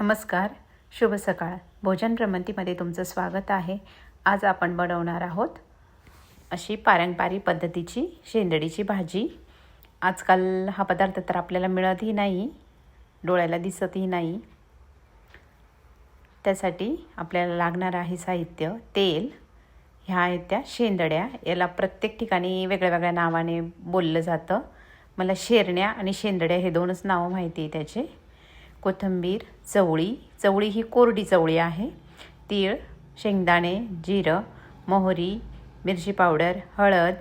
नमस्कार, शुभ सकाळ. भोजन भ्रमंतीमध्ये तुमचं स्वागत आहे. आज आपण बनवणार आहोत अशी पारंपरिक पद्धतीची शेंदडीची भाजी. आजकाल हा पदार्थ तर आपल्याला मिळतही नाही, डोळ्याला दिसतही नाही. त्यासाठी आपल्याला लागणार आहे साहित्य: तेल, ह्या आहेत त्या शेंदड्या. याला प्रत्येक ठिकाणी वेगळ्या वेगळ्या नावाने बोललं जातं. मला शेरण्या आणि शेंदड्या हे दोनच नावं माहिती आहे त्याचे. कोथिंबीर, चवळी ही कोरडी चवळी आहे. तीळ, शेंगदाणे, जिरं, मोहरी, मिरची पावडर, हळद,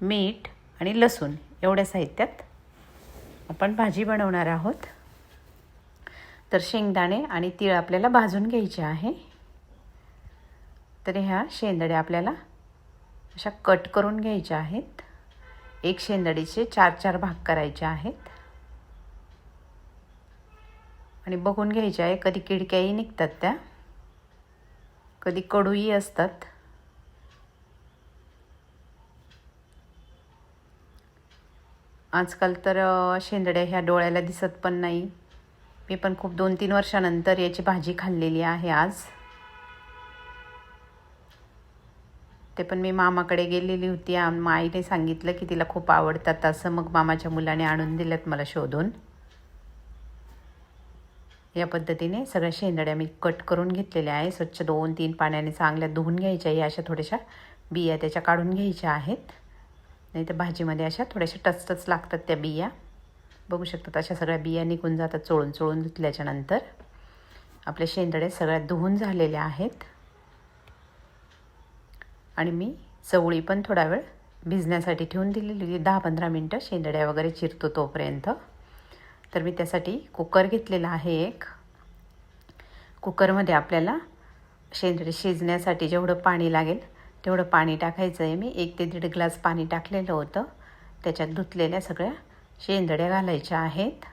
मीठ आणि लसूण एवढ्या साहित्यात आपण भाजी बनवणार आहोत. तर शेंगदाणे आणि तीळ आपल्याला भाजून घ्यायचे आहे. तर ह्या शेंदड्या आपल्याला अशा कट करून घ्यायच्या आहेत. एक शेंदडीचे 4-4 भाग करायचे आहेत आणि बघून घ्यायच्या आहे. कधी किडक्याही निघतात त्या, कधी कडूही असतात. आजकाल तर शेंदड्या ह्या डोळ्याला दिसत पण नाही. मी पण खूप 2-3 वर्षानंतर याची भाजी खाल्लेली आहे आज. ते पण मी मामाकडे गेलेली होती. आईने सांगितलं की तिला खूप आवडतात असं. मग मामाच्या मुलाने आणून दिल्यात मला शोधून. या पद्धतीने सगळ्या शेंदड्या मी कट करून घेतलेल्या आहे. स्वच्छ 2-3 पाण्याने चांगल्या धुवून घ्यायच्या आहे. अशा थोड्याशा बिया त्याच्या काढून घ्यायच्या आहेत. नाही तर भाजीमध्ये अशा थोड्याशा टचटच लागतात त्या बिया. बघू शकतात अशा सगळ्या बिया निघून जातात चोळून धुतल्याच्या नंतर. आपल्या शेंदड्या सगळ्या धुवून झालेल्या आहेत. आणि मी चवळी पण थोडा वेळ भिजण्यासाठी ठेवून दिलेली, 10-15 मिनटं शेंदड्या वगैरे चिरतो तोपर्यंत. तर मी त्यासाठी कुकर घेतलेला आहे एक. कुकरमध्ये आपल्याला शेंदडे शिजण्यासाठी जेवढं पाणी लागेल तेवढं पाणी टाकायचं आहे. मी 1 ते 1.5 ग्लास पाणी टाकलेलं होतं. त्याच्यात धुतलेल्या सगळ्या शेंदड्या घालायच्या आहेत.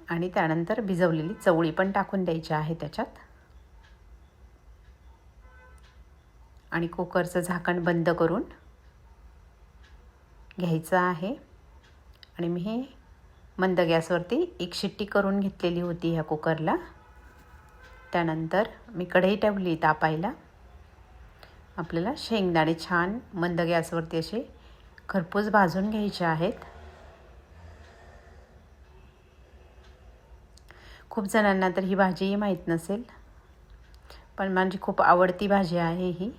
आणि त्यानंतर भिजवलेली चवळी पण टाकून द्यायची आहे त्याच्यात. आणि कुकरचं झाकण बंद करून घ्यायचं आहे. आणि मी हे मंद गॅसवरती 1 शिट्टी करून घेतलेली होती ह्या कुकरला. त्यानंतर मी कढई ठेवली तापायला. आपल्याला शेंगदाणे छान मंद गॅसवरती असे खरपूस भाजून घ्यायचे आहेत. खूप जणांना तर ही भाजीही माहीत नसेल, पण माझी खूप आवडती भाजी आहे ही.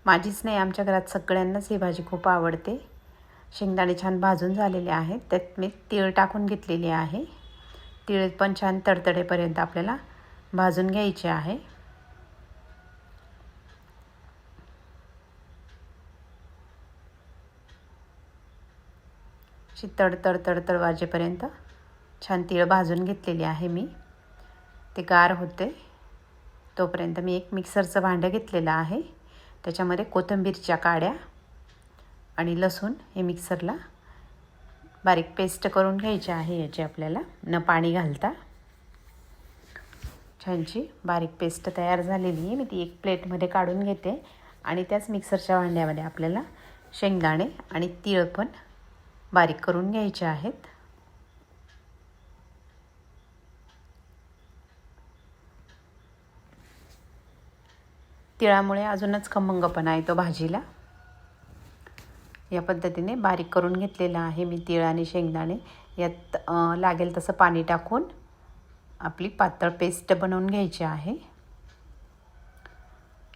माझीच नाही, आमच्या घरात सगळ्यांनाच ही भाजी खूप आवडते. शेंगदाणे छान भाजून झालेले आहेत. त्यात मी तीळ टाकून घेतलेली आहे. तीळ पण छान तडतडेपर्यंत आपल्याला भाजून घ्यायचे आहे. अशी तडतड वाजेपर्यंत छान तीळ भाजून घेतलेली आहे मी. ते गार होते तोपर्यंत मी एक मिक्सरचं भांडं घेतलेलं आहे. त्याच्यामध्ये कोथिंबीरच्या काड्या आणि लसूण हे मिक्सरला बारीक पेस्ट करून घ्यायची आहे. याची आपल्याला न पाणी घालता छानशी बारीक पेस्ट तयार झालेली आहे. मी ती एक प्लेटमध्ये काढून घेते. आणि त्याच मिक्सरच्या भांड्यामध्ये आपल्याला शेंगदाणे आणि तीळ पण बारीक करून घ्यायचे आहेत. तिळामुळे अजूनच खमंगपणा येतो भाजीला. या पद्धतीने बारीक करून घेतलेला आहे मी तीळ आणि शेंगदाणे. यात लागेल तसं पाणी टाकून आपली पातळ पेस्ट बनवून घ्यायची आहे.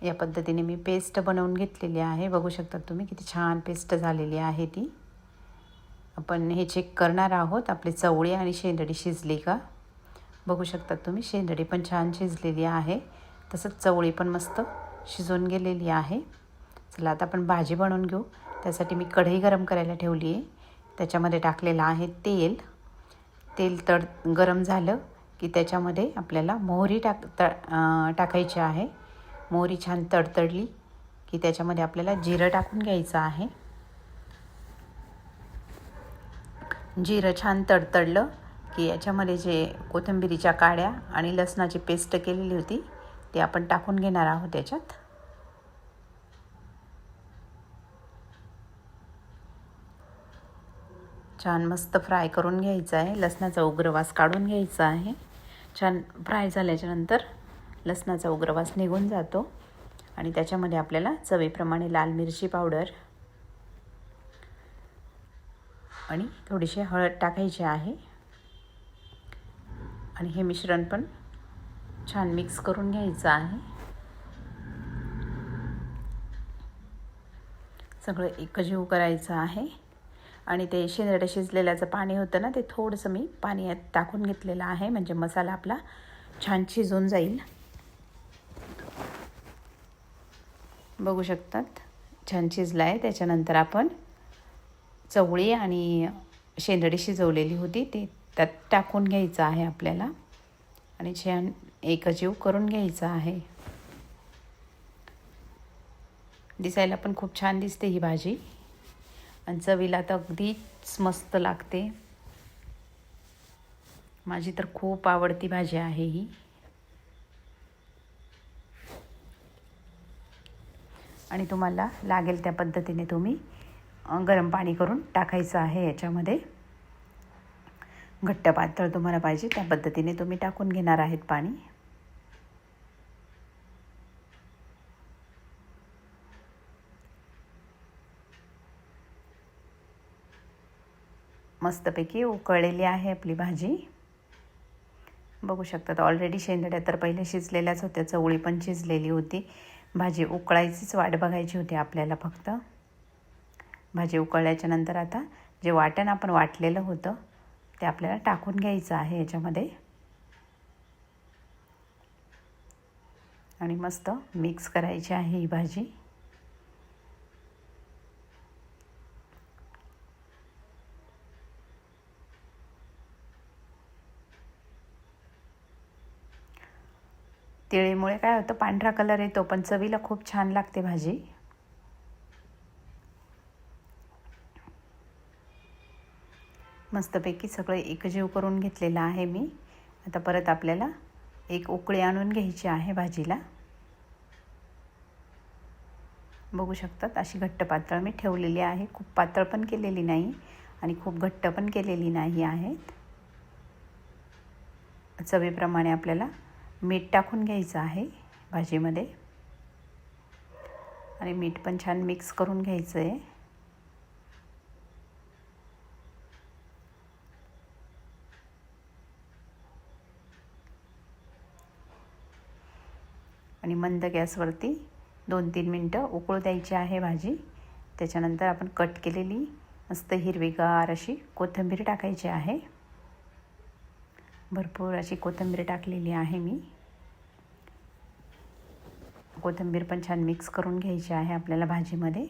या पद्धतीने मी पेस्ट बनवून घेतलेली आहे. बघू शकता तुम्ही किती छान पेस्ट झालेली आहे ती. आपण हे चेक करणार आहोत आपली चवळी आणि शेंदडी शिजली का. बघू शकता तुम्ही शेंदडी पण छान शिजलेली आहे. तसंच चवळी पण मस्त शिजून गेलेली आहे. चला आता आपण भाजी बनवून घेऊ. त्यासाठी मी कढई गरम करायला ठेवली आहे. त्याच्यामध्ये टाकलेलं आहे तेल. तेल गरम झालं की त्याच्यामध्ये आपल्याला मोहरी टाकायची आहे. मोहरी छान तडतडली की त्याच्यामध्ये आपल्याला जिरं टाकून घ्यायचं आहे. जिरं छान तडतडलं की याच्यामध्ये जे कोथिंबीरीच्या काड्या आणि लसणाची पेस्ट केलेली होती ते आपण टाकून घेणार आहोत याच्यात. छान मस्त फ्राय करून घ्यायचं आहे. लसणाचा उग्रवास काढून घ्यायचा आहे. छान फ्राय झाल्याच्यानंतर लसणाचा उग्रवास निघून जातो आणि त्याच्यामध्ये आपल्याला चवीप्रमाणे लाल मिरची पावडर आणि थोडीशी हळद टाकायची आहे आणि हे मिश्रण पण छान मिक्स करून घ्यायचं आहे. सगळं एकजीव करायचं आहे आणि ते शेंदडं शिजलेल्याचं पाणी होतं ना, ते थोडंसं मी पाणी यात टाकून घेतलेलं आहे, म्हणजे मसाला आपला छान शिजून जाईल. बघू शकतात छान शिजला आहे. त्याच्यानंतर आपण चवळी आणि शेंदडी शिजवलेली होती ते त्यात टाकून घ्यायचं आहे आपल्याला आणि छान एकजीव करून घ्यायचा आहे. दिसायला पण खूप छान दिसते ही भाजी आणि चवीला तर अगदीच मस्त लागते. माझी तर खूप आवडती भाजी आहे ही. आणि तुम्हाला लागेल त्या पद्धतीने तुम्ही गरम पाणी करून टाकायचं आहे. याच्यामध्ये घट्ट पातळ तुम्हाला पाहिजे त्या पद्धतीने तुम्ही टाकून घेणार आहेत पाणी. मस्तपैकी उकळलेली आहे आपली भाजी. बघू शकतात ऑलरेडी शेंदड्या तर पहिले शिजलेल्याच होत्या, चवळी पण शिजलेली होती. भाजी उकळायचीच वाट बघायची होती आपल्याला फक्त. भाजी उकळल्याच्या नंतर आता जे वाटण आपण वाटलेलं होतं ते आपल्याला टाकून घ्यायचं आहे याच्यामध्ये आणि मस्त मिक्स करायची आहे ही भाजी. तिळीमुळे काय होतं, पांढरा कलर येतो पण चवीला खूप छान लागते भाजी. मस्तपैकी सगळं एकजीव करून घेतलेलं आहे मी. आता परत आपल्याला एक उकळी आणून घ्यायची आहे भाजीला. बघू शकतात अशी घट्ट पातळ मी ठेवलेली आहे. खूप पातळ पण केलेली नाही आणि खूप घट्ट पण केलेली नाही आहे. चवीप्रमाणे आपल्याला मीठ टाकून घ्यायचं आहे भाजीमध्ये आणि मीठ पण छान मिक्स करून घ्यायचं आहे. आणि मंद गॅसवरती 2-3 मिनटं उकळू द्यायची आहे भाजी. त्याच्यानंतर आपण कट केलेली मस्त हिरवीगार अशी कोथिंबीर टाकायची आहे. भरपूर अशी कोथिंबीर टाकलेली आहे मी. कोथिंबीर पण छान मिक्स करून घ्यायची आहे आपल्याला भाजीमध्ये.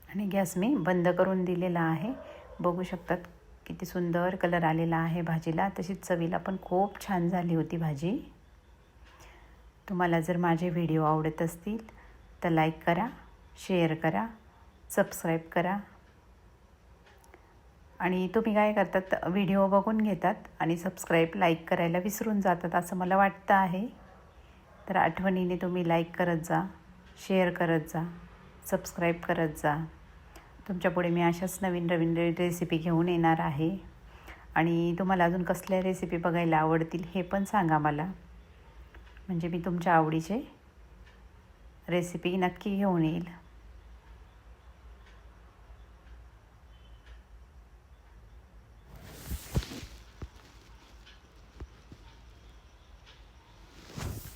आणि गॅस मी बंद करून दिलेला आहे. बघू शकतात किती सुंदर कलर आलेला आहे भाजीला. तशीच चवीला पण खूप छान झाली होती भाजी. तुम्हाला जर माझे व्हिडिओ आवडत असतील तर लाईक करा, शेअर करा, सबस्क्राईब करा. आणि तुम्ही काय करतात, व्हिडिओ बघून घेतात आणि सबस्क्राईब लाईक करायला विसरून जातात असं मला वाटतं आहे. तर आठवणीने तुम्ही लाईक करत जा, शेअर करत जा, सबस्क्राईब करत जा. तुमच्यापुढे मी अशाच नवीन नवीन रेसिपी घेऊन येणार आहे. आणि तुम्हाला अजून कसल्या रेसिपी बघायला आवडतील हे पण सांगा मला, म्हणजे मी तुमच्या आवडीचे रेसिपी नक्की घेऊन येईल.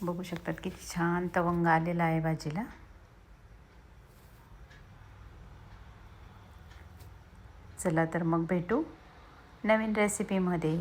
बघू शकतात किती छान तवंग आलेला आहे भाजीला. चला तर मग भेटू नवीन रेसिपीमध्ये.